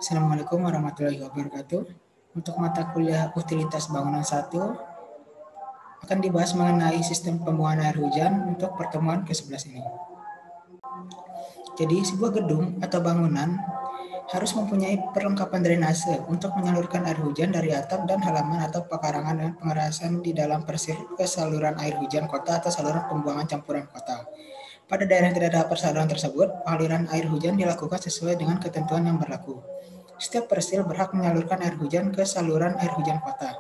Assalamualaikum warahmatullahi wabarakatuh. Untuk mata kuliah utilitas bangunan 1 akan dibahas mengenai sistem pembuangan air hujan untuk pertemuan ke-11 ini. Jadi sebuah gedung atau bangunan harus mempunyai perlengkapan drainase untuk menyalurkan air hujan dari atap dan halaman atau pekarangan dan pengerasan di dalam persir ke saluran air hujan kota atau saluran pembuangan campuran kota. Pada daerah yang tidak ada saluran tersebut, pengaliran air hujan dilakukan sesuai dengan ketentuan yang berlaku. Setiap persil berhak menyalurkan air hujan ke saluran air hujan kota.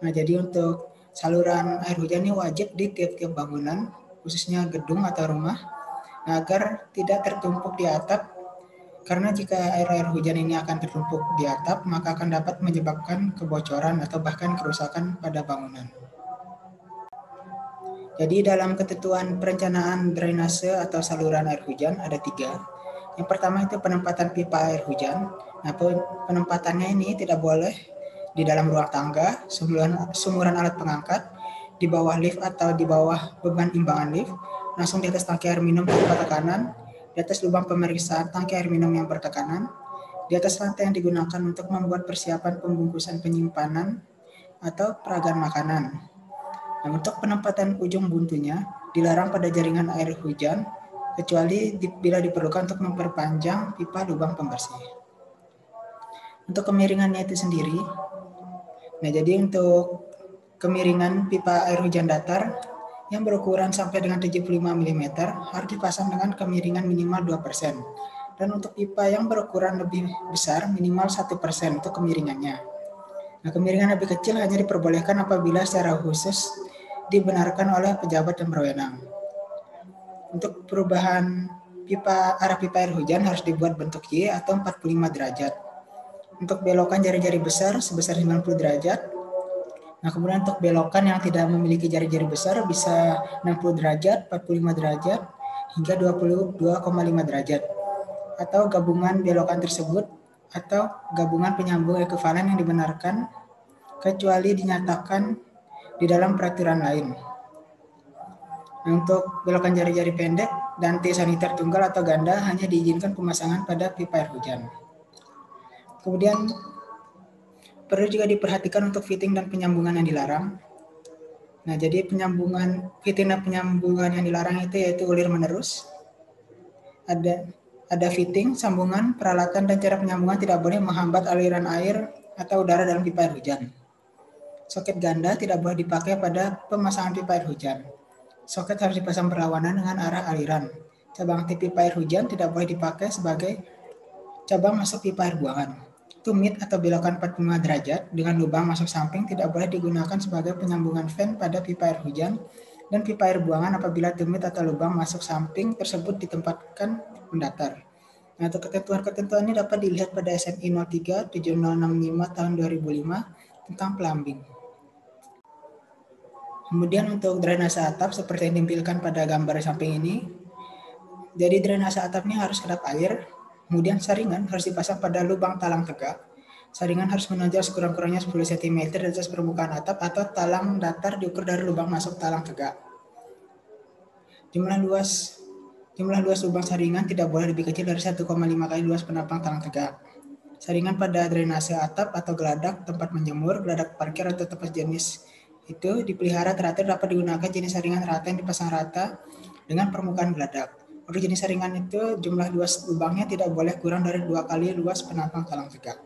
Nah, jadi untuk saluran air hujan ini wajib di tiap-tiap bangunan, khususnya gedung atau rumah, agar tidak tertumpuk di atap. Karena jika air hujan ini akan tertumpuk di atap, maka akan dapat menyebabkan kebocoran atau bahkan kerusakan pada bangunan. Jadi dalam ketentuan perencanaan drainase atau saluran air hujan ada 3. Yang pertama itu penempatan pipa air hujan. Nah, penempatannya ini tidak boleh di dalam ruang tangga, sumuran alat pengangkat, di bawah lift atau di bawah beban imbangan lift, langsung di atas tangki air minum tanpa tekanan, di atas lubang pemeriksaan tangki air minum yang bertekanan, di atas lantai yang digunakan untuk membuat persiapan pembungkusan penyimpanan atau peragaan makanan. Nah, untuk penempatan ujung buntunya dilarang pada jaringan air hujan kecuali bila diperlukan untuk memperpanjang pipa lubang pembersih. Untuk kemiringannya itu sendiri, nah jadi untuk kemiringan pipa air hujan datar yang berukuran sampai dengan 75 mm harus dipasang dengan kemiringan minimal 2%. Dan untuk pipa yang berukuran lebih besar minimal 1% untuk kemiringannya. Nah, kemiringan lebih kecil hanya diperbolehkan apabila secara khusus dibenarkan oleh pejabat yang berwenang. Untuk perubahan arah pipa air hujan harus dibuat bentuk Y atau 45 derajat. Untuk belokan jari-jari besar sebesar 90 derajat. Nah, kemudian untuk belokan yang tidak memiliki jari-jari besar bisa 60 derajat, 45 derajat, hingga 22,5 derajat. Atau gabungan belokan tersebut atau gabungan penyambung ekuivalen yang dibenarkan kecuali dinyatakan di dalam peraturan lain. Untuk belokan jari-jari pendek dan T-saniter tunggal atau ganda hanya diizinkan pemasangan pada pipa air hujan. Kemudian perlu juga diperhatikan untuk fitting dan penyambungan yang dilarang. Nah, jadi fitting dan penyambungan yang dilarang itu yaitu ulir menerus. Ada fitting, sambungan, peralatan dan cara penyambungan tidak boleh menghambat aliran air atau udara dalam pipa air hujan. Soket ganda tidak boleh dipakai pada pemasangan pipa air hujan. Soket harus dipasang berlawanan dengan arah aliran. Cabang tip pipa air hujan tidak boleh dipakai sebagai cabang masuk pipa air buangan. Tumit atau belokan 45 derajat dengan lubang masuk samping tidak boleh digunakan sebagai penyambungan fan pada pipa air hujan dan pipa air buangan apabila tumit atau lubang masuk samping tersebut ditempatkan mendatar. Nah, untuk ketentuan-ketentuan ini dapat dilihat pada SNI 03 7065 tahun 2005 tentang plumbing. Kemudian untuk drainase atap seperti yang ditampilkan pada gambar samping ini. Jadi drainase atapnya harus kedap air. Kemudian saringan harus dipasang pada lubang talang tegak. Saringan harus menonjol sekurang-kurangnya 10 cm dari atas permukaan atap atau talang datar diukur dari lubang masuk talang tegak. Jumlah luas lubang saringan tidak boleh lebih kecil dari 1,5 kali luas penampang talang tegak. Saringan pada drainase atap atau geladak, tempat menjemur, geladak parkir atau tempat jenis itu dipelihara teratur dapat digunakan jenis saringan rata yang dipasang rata dengan permukaan geladak. Untuk jenis saringan itu jumlah luas lubangnya tidak boleh kurang dari 2 kali luas penampang talang tegak.